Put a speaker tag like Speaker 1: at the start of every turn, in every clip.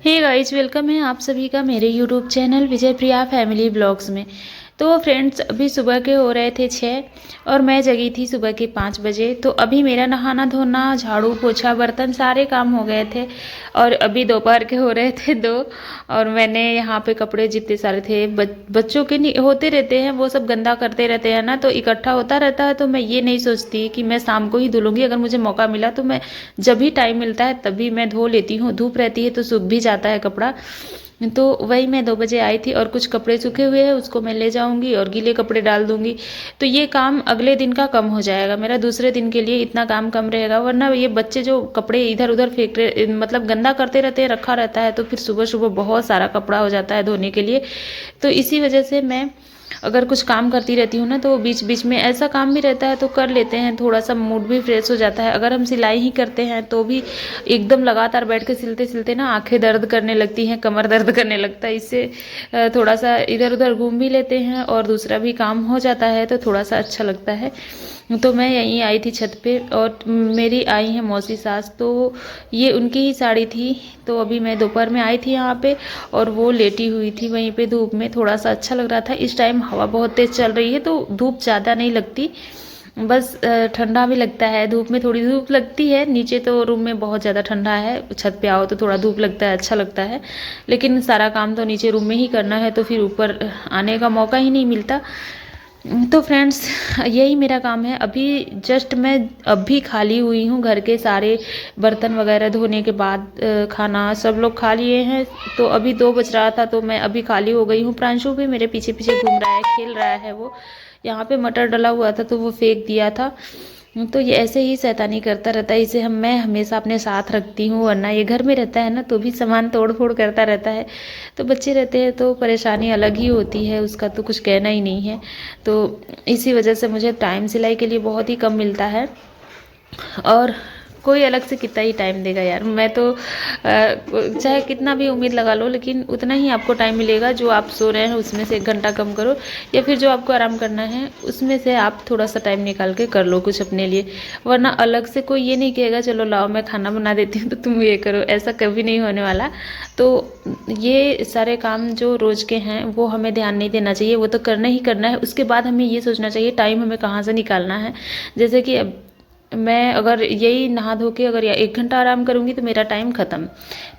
Speaker 1: Hey guys, welcome है आप सभी का मेरे यूट्यूब चैनल विजय प्रिया फैमिली ब्लॉग्स में। तो फ्रेंड्स, अभी सुबह के हो रहे थे 6 और मैं जगी थी सुबह के 5 बजे। तो अभी मेरा नहाना धोना, झाड़ू पोछा, बर्तन सारे काम हो गए थे और अभी दोपहर के हो रहे थे 2। और मैंने यहाँ पे कपड़े जितने सारे थे बच्चों के नहीं होते रहते हैं, वो सब गंदा करते रहते हैं ना, तो इकट्ठा होता रहता है। तो मैं ये नहीं सोचती कि मैं शाम को ही धुलूंगी। अगर मुझे मौका मिला तो मैं जब भी टाइम मिलता है तभी मैं धो लेती हूँ। धूप रहती है तो सूख भी जाता है कपड़ा। तो वही मैं 2 बजे आई थी और कुछ कपड़े सूखे हुए हैं उसको मैं ले जाऊंगी और गीले कपड़े डाल दूंगी। तो ये काम अगले दिन का कम हो जाएगा मेरा, दूसरे दिन के लिए इतना काम कम रहेगा। वरना ये बच्चे जो कपड़े इधर उधर फेंक रहे, मतलब गंदा करते रहते हैं, रखा रहता है, तो फिर सुबह सुबह बहुत सारा कपड़ा हो जाता है धोने के लिए। तो इसी वजह से मैं अगर कुछ काम करती रहती हूँ ना, तो बीच बीच में ऐसा काम भी रहता है तो कर लेते हैं, थोड़ा सा मूड भी फ्रेश हो जाता है। अगर हम सिलाई ही करते हैं तो भी एकदम लगातार बैठ के सिलते सिलते ना आंखें दर्द करने लगती हैं, कमर दर्द करने लगता है। इससे थोड़ा सा इधर उधर घूम भी लेते हैं और दूसरा भी काम हो जाता है, तो थोड़ा सा अच्छा लगता है। तो मैं यहीं आई थी छत पे और मेरी आई है मौसी सास, तो ये उनकी ही साड़ी थी। तो अभी मैं दोपहर में आई थी यहाँ पे और वो लेटी हुई थी वहीं पे धूप में, थोड़ा सा अच्छा लग रहा था। इस टाइम हवा बहुत तेज़ चल रही है तो धूप ज़्यादा नहीं लगती, बस ठंडा भी लगता है। धूप में थोड़ी धूप लगती है, नीचे तो रूम में बहुत ज़्यादा ठंडा है, छत पे आओ तो थोड़ा धूप लगता है, अच्छा लगता है। लेकिन सारा काम तो नीचे रूम में ही करना है, तो फिर ऊपर आने का मौका ही नहीं मिलता। तो फ्रेंड्स, यही मेरा काम है। अभी जस्ट मैं अभी खाली हुई हूँ, घर के सारे बर्तन वगैरह धोने के बाद खाना सब लोग खा लिए हैं। तो अभी 2 बज रहा था तो मैं अभी खाली हो गई हूँ। प्रांशु भी मेरे पीछे पीछे घूम रहा है, खेल रहा है। वो यहाँ पे मटर डला हुआ था तो वो फेंक दिया था। तो ये ऐसे ही शैतानी करता रहता है, इसे मैं हमेशा अपने साथ रखती हूँ, वरना ये घर में रहता है ना तो भी सामान तोड़ फोड़ करता रहता है। तो बच्चे रहते हैं तो परेशानी अलग ही होती है, उसका तो कुछ कहना ही नहीं है। तो इसी वजह से मुझे टाइम सिलाई के लिए बहुत ही कम मिलता है। और कोई अलग से कितना ही टाइम देगा यार, मैं तो चाहे कितना भी उम्मीद लगा लो, लेकिन उतना ही आपको टाइम मिलेगा। जो आप सो रहे हैं उसमें से 1 घंटा कम करो, या फिर जो आपको आराम करना है उसमें से आप थोड़ा सा टाइम निकाल के कर लो कुछ अपने लिए। वरना अलग से कोई ये नहीं कहेगा चलो लाओ मैं खाना बना देती हूँ तो तुम ये करो, ऐसा कभी नहीं होने वाला। तो ये सारे काम जो रोज़ के हैं वो हमें ध्यान नहीं देना चाहिए, वो तो करना ही करना है। उसके बाद हमें ये सोचना चाहिए टाइम हमें कहाँ से निकालना है। जैसे कि मैं अगर यही नहा धो के अगर 1 घंटा आराम करूँगी तो मेरा टाइम ख़त्म।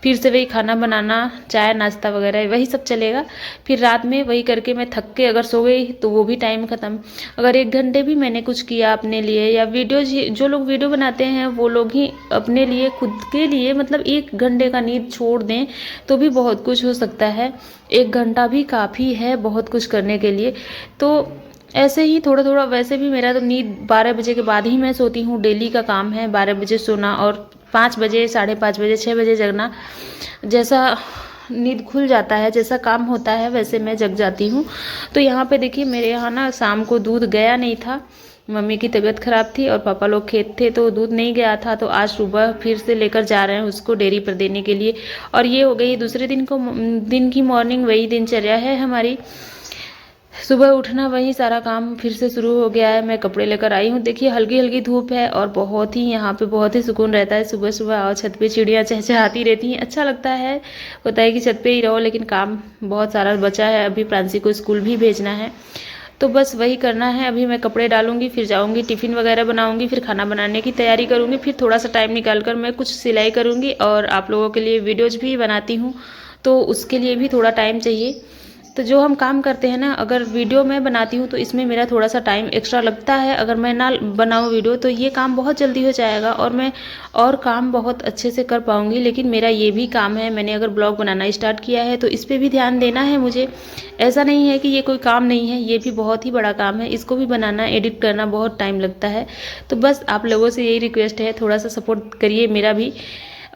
Speaker 1: फिर से वही खाना बनाना, चाय नाश्ता वगैरह वही सब चलेगा। फिर रात में वही करके मैं थक के अगर सो गई तो वो भी टाइम ख़त्म। अगर 1 घंटे भी मैंने कुछ किया अपने लिए, या वीडियो जो लोग वीडियो बनाते हैं वो लोग ही अपने लिए खुद के लिए मतलब 1 घंटे का नींद छोड़ दें तो भी बहुत कुछ हो सकता है। 1 घंटा भी काफ़ी है बहुत कुछ करने के लिए। तो ऐसे ही थोड़ा थोड़ा, वैसे भी मेरा तो नींद 12 बजे के बाद ही मैं सोती हूँ, डेली का काम है 12 बजे सोना और 5 बजे, 5:30 बजे, 6 बजे जगना। जैसा नींद खुल जाता है, जैसा काम होता है वैसे मैं जग जाती हूँ। तो यहाँ पे देखिए मेरे यहाँ ना शाम को दूध गया नहीं था, मम्मी की तबीयत ख़राब थी और पापा लोग खेत थे तो दूध नहीं गया था। तो आज सुबह फिर से लेकर जा रहे हैं उसको डेयरी पर देने के लिए। और ये हो गई दूसरे दिन की मॉर्निंग, वही दिनचर्या है हमारी। सुबह उठना, वही सारा काम फिर से शुरू हो गया है। मैं कपड़े लेकर आई हूँ, देखिए हल्की हल्की धूप है और बहुत ही यहाँ पे बहुत ही सुकून रहता है। सुबह सुबह आओ छत पे, चिड़ियाँ चहचहाती रहती हैं, अच्छा लगता है। होता है कि छत पे ही रहो, लेकिन काम बहुत सारा बचा है। अभी प्रांसी को स्कूल भी भेजना है तो बस वही करना है। अभी मैं कपड़े डालूंगी, फिर जाऊंगी टिफ़िन वगैरह बनाऊंगी, फिर खाना बनाने की तैयारी करूंगी, फिर थोड़ा सा टाइम निकाल कर मैं कुछ सिलाई करूंगी और आप लोगों के लिए वीडियोज़ भी बनाती हूँ, तो उसके लिए भी थोड़ा टाइम चाहिए। तो जो हम काम करते हैं ना, अगर वीडियो मैं बनाती हूँ तो इसमें मेरा थोड़ा सा टाइम एक्स्ट्रा लगता है। अगर मैं ना बनाऊँ वीडियो तो ये काम बहुत जल्दी हो जाएगा और मैं और काम बहुत अच्छे से कर पाऊँगी। लेकिन मेरा ये भी काम है, मैंने अगर ब्लॉग बनाना स्टार्ट किया है तो इस पर भी ध्यान देना है मुझे। ऐसा नहीं है कि ये कोई काम नहीं है, ये भी बहुत ही बड़ा काम है। इसको भी बनाना, एडिट करना बहुत टाइम लगता है। तो बस आप लोगों से यही रिक्वेस्ट है, थोड़ा सा सपोर्ट करिए मेरा भी।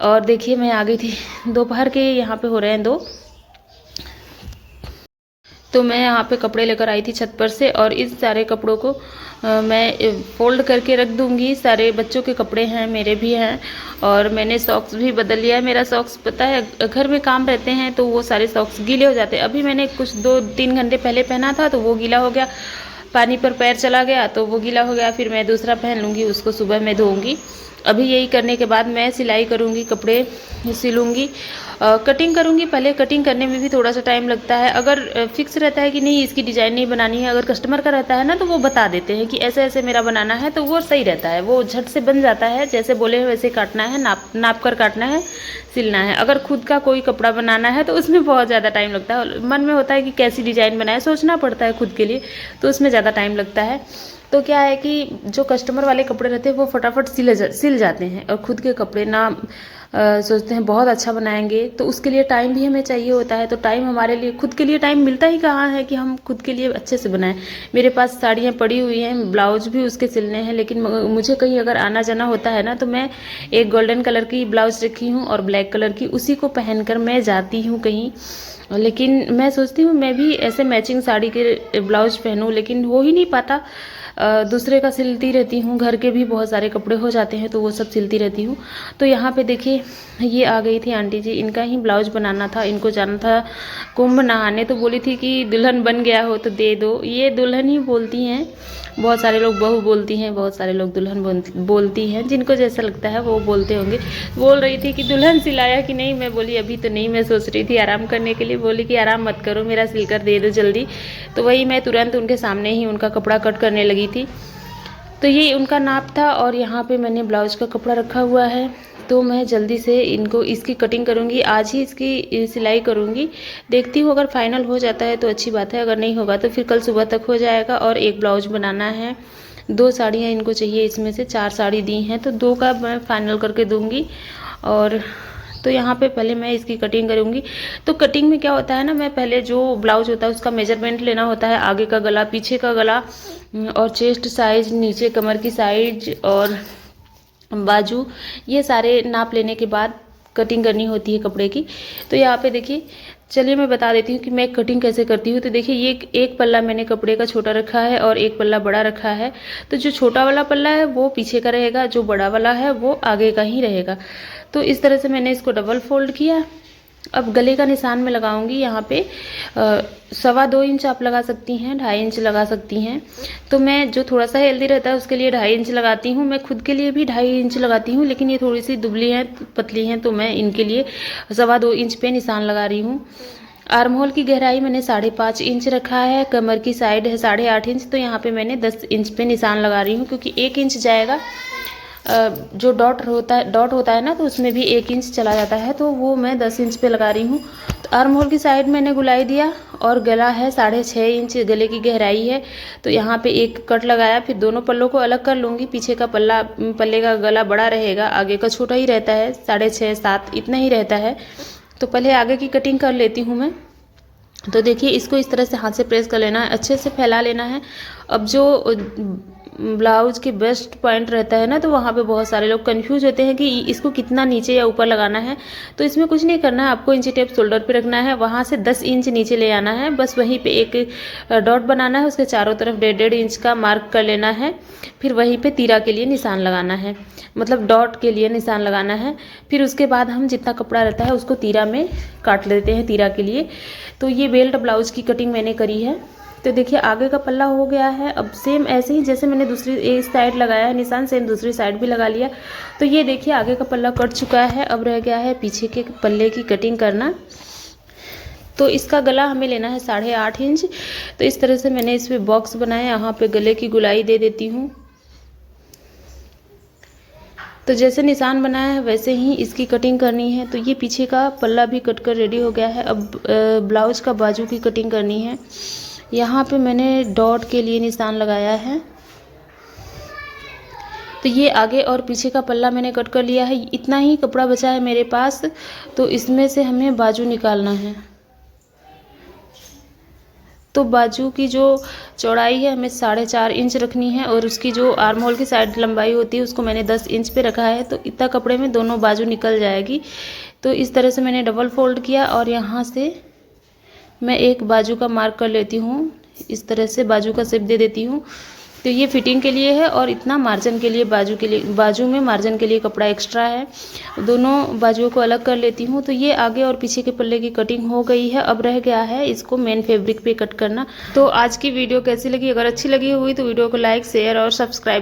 Speaker 1: और देखिए मैं आ गई थी, दोपहर के यहाँ पे हो रहे हैं 2, तो मैं यहाँ पे कपड़े लेकर आई थी छत पर से और इस सारे कपड़ों को मैं फोल्ड करके रख दूँगी। सारे बच्चों के कपड़े हैं, मेरे भी हैं, और मैंने सॉक्स भी बदल लिया है। मेरा सॉक्स पता है घर में काम रहते हैं तो वो सारे सॉक्स गीले हो जाते हैं। अभी मैंने कुछ 2-3 घंटे पहले पहना था तो वो गीला हो गया, पानी पर पैर चला गया तो वो गीला हो गया। फिर मैं दूसरा पहन लूँगी, उसको सुबह मैं धोऊँगी। अभी यही करने के बाद मैं सिलाई करूँगी, कपड़े सिलूँगी कटिंग करूँगी। पहले कटिंग करने में भी थोड़ा सा टाइम लगता है। अगर फिक्स रहता है कि नहीं इसकी डिज़ाइन नहीं बनानी है, अगर कस्टमर का रहता है ना, तो वो बता देते हैं कि ऐसे ऐसे मेरा बनाना है, तो वो सही रहता है, वो झट से बन जाता है। जैसे बोले हैं वैसे काटना है, नाप कर काटना है, सिलना है। अगर खुद का कोई कपड़ा बनाना है तो उसमें बहुत ज़्यादा टाइम लगता है। मन में होता है कि कैसी डिज़ाइन बनाए, सोचना पड़ता है खुद के लिए, तो उसमें ज़्यादा टाइम लगता है। तो क्या है कि जो कस्टमर वाले कपड़े रहते हैं वो फटाफट सिल जाते हैं, और खुद के कपड़े ना सोचते हैं बहुत अच्छा बनाएंगे, तो उसके लिए टाइम भी हमें चाहिए होता है। तो टाइम हमारे लिए, खुद के लिए टाइम मिलता ही कहाँ है कि हम खुद के लिए अच्छे से बनाएं। मेरे पास साड़ियाँ पड़ी हुई हैं, ब्लाउज भी उसके सिलने हैं, लेकिन मुझे कहीं अगर आना जाना होता है ना, तो मैं एक गोल्डन कलर की ब्लाउज रखी हूँ और ब्लैक कलर की, उसी को पहनकर मैं जाती हूँ कहीं। लेकिन मैं सोचती हूँ मैं भी ऐसे मैचिंग साड़ी के ब्लाउज पहनूँ, लेकिन हो ही नहीं पाता। दूसरे का सिलती रहती हूँ, घर के भी बहुत सारे कपड़े हो जाते हैं तो वो सब सिलती रहती हूँ। तो यहाँ पे देखिए ये आ गई थी आंटी जी, इनका ही ब्लाउज बनाना था। इनको जाना था कुंभ नहाने, तो बोली थी कि दुल्हन बन गया हो तो दे दो। ये दुल्हन ही बोलती हैं, बहुत सारे लोग बहू बोलती हैं, बहुत सारे लोग दुल्हन बोलती हैं, जिनको जैसा लगता है वो बोलते होंगे। बोल रही थी कि दुल्हन सिलाया कि नहीं, मैं बोली अभी तो नहीं, मैं सोच रही थी आराम करने के लिए। बोली कि आराम मत करो, मेरा सिलकर दे दो जल्दी। तो वही मैं तुरंत उनके सामने ही उनका कपड़ा कट करने लगी थी। तो ये उनका नाप था, और यहाँ पे मैंने ब्लाउज का कपड़ा रखा हुआ है। तो मैं जल्दी से इनको इसकी कटिंग करूँगी, आज ही इसकी सिलाई करूँगी। देखती हूँ अगर फाइनल हो जाता है तो अच्छी बात है, अगर नहीं होगा तो फिर कल सुबह तक हो जाएगा। और एक ब्लाउज बनाना है, 2 साड़ियाँ इनको चाहिए, इसमें से 4 साड़ी दी हैं, तो 2 का मैं फाइनल करके दूँगी। और तो यहाँ पे पहले मैं इसकी कटिंग करूँगी। तो कटिंग में क्या होता है ना, मैं पहले जो ब्लाउज होता है उसका मेजरमेंट लेना होता है, आगे का गला, पीछे का गला, और चेस्ट साइज, नीचे कमर की साइज और बाजू, ये सारे नाप लेने के बाद कटिंग करनी होती है कपड़े की। तो यहाँ पे देखिए, चलिए मैं बता देती हूँ कि मैं कटिंग कैसे करती हूँ। तो देखिए ये एक पल्ला मैंने कपड़े का छोटा रखा है और एक पल्ला बड़ा रखा है। तो जो छोटा वाला पल्ला है वो पीछे का रहेगा, जो बड़ा वाला है वो आगे का ही रहेगा। तो इस तरह से मैंने इसको डबल फोल्ड किया। अब गले का निशान में लगाऊंगी यहाँ पे 2.25 इंच आप लगा सकती हैं, 2.5 इंच लगा सकती हैं। तो मैं जो थोड़ा सा हेल्दी रहता है उसके लिए 2.5 इंच लगाती हूँ। मैं खुद के लिए भी 2.5 इंच लगाती हूँ, लेकिन ये थोड़ी सी दुबली हैं, पतली हैं, तो मैं इनके लिए 2.25 इंच पे निशान लगा रही हूँ। आर्म होल की गहराई मैंने 5.5 इंच रखा है, कमर की साइड है 8.5 इंच, तो यहाँ पे मैंने 10 इंच पे निशान लगा रही हूँ, क्योंकि 1 इंच जाएगा। जो डॉट होता है ना, तो उसमें भी 1 इंच चला जाता है, तो वो मैं 10 इंच पे लगा रही हूँ। तो आर्म होल की साइड मैंने गुलाई दिया, और गला है 6.5 इंच गले की गहराई है। तो यहाँ पे एक कट लगाया, फिर दोनों पल्लों को अलग कर लूँगी। पीछे का पल्ले का गला बड़ा रहेगा, आगे का छोटा ही रहता है, 6.5 7 इतना ही रहता है। तो पहले आगे की कटिंग कर लेती हूँ मैं। तो देखिए इसको इस तरह से हाथ से प्रेस कर लेना है, अच्छे से फैला लेना है। अब जो ब्लाउज की बेस्ट पॉइंट रहता है ना, तो वहाँ पे बहुत सारे लोग कंफ्यूज होते हैं कि इसको कितना नीचे या ऊपर लगाना है। तो इसमें कुछ नहीं करना है, आपको इंची टेप शोल्डर पे रखना है, वहाँ से 10 इंच नीचे ले आना है, बस वहीं पे एक डॉट बनाना है, उसके चारों तरफ 1.5 इंच का मार्क कर लेना है। फिर वहीं पे तीरा के लिए निशान लगाना है, मतलब डॉट के लिए निशान लगाना है। फिर उसके बाद हम जितना कपड़ा रहता है उसको तीरा में काट लेते हैं, तीरा के लिए। तो ये बेल्ट ब्लाउज की कटिंग मैंने करी है। तो देखिए आगे का पल्ला हो गया है। अब सेम ऐसे ही जैसे मैंने दूसरी एक साइड लगाया है निशान, सेम दूसरी साइड भी लगा लिया। तो ये देखिए आगे का पल्ला कट चुका है। अब रह गया है पीछे के पल्ले की कटिंग करना। तो इसका गला हमें लेना है 8.5 इंच। तो इस तरह से मैंने इसमें बॉक्स बनाया, यहाँ पे गले की गुलाई दे देती हूँ। तो जैसे निशान बनाया है वैसे ही इसकी कटिंग करनी है। तो ये पीछे का पल्ला भी कट कर रेडी हो गया है। अब ब्लाउज का बाजू की कटिंग करनी है। यहाँ पे मैंने डॉट के लिए निशान लगाया है। तो ये आगे और पीछे का पल्ला मैंने कट कर लिया है। इतना ही कपड़ा बचा है मेरे पास, तो इसमें से हमें बाजू निकालना है। तो बाजू की जो चौड़ाई है हमें 4.5 इंच रखनी है, और उसकी जो आर्म होल की साइड लंबाई होती है उसको मैंने 10 इंच पे रखा है। तो इतना कपड़े में दोनों बाजू निकल जाएगी। तो इस तरह से मैंने डबल फोल्ड किया, और यहाँ से मैं एक बाजू का मार्क कर लेती हूँ। इस तरह से बाजू का शेप दे देती हूँ। तो ये फिटिंग के लिए है, और इतना मार्जिन के लिए, बाजू में मार्जिन के लिए कपड़ा एक्स्ट्रा है। दोनों बाजुओं को अलग कर लेती हूँ। तो ये आगे और पीछे के पल्ले की कटिंग हो गई है। अब रह गया है इसको मेन फैब्रिक पे कट करना। तो आज की वीडियो कैसी लगी? अगर अच्छी लगी हुई तो वीडियो को लाइक, शेयर और सब्सक्राइब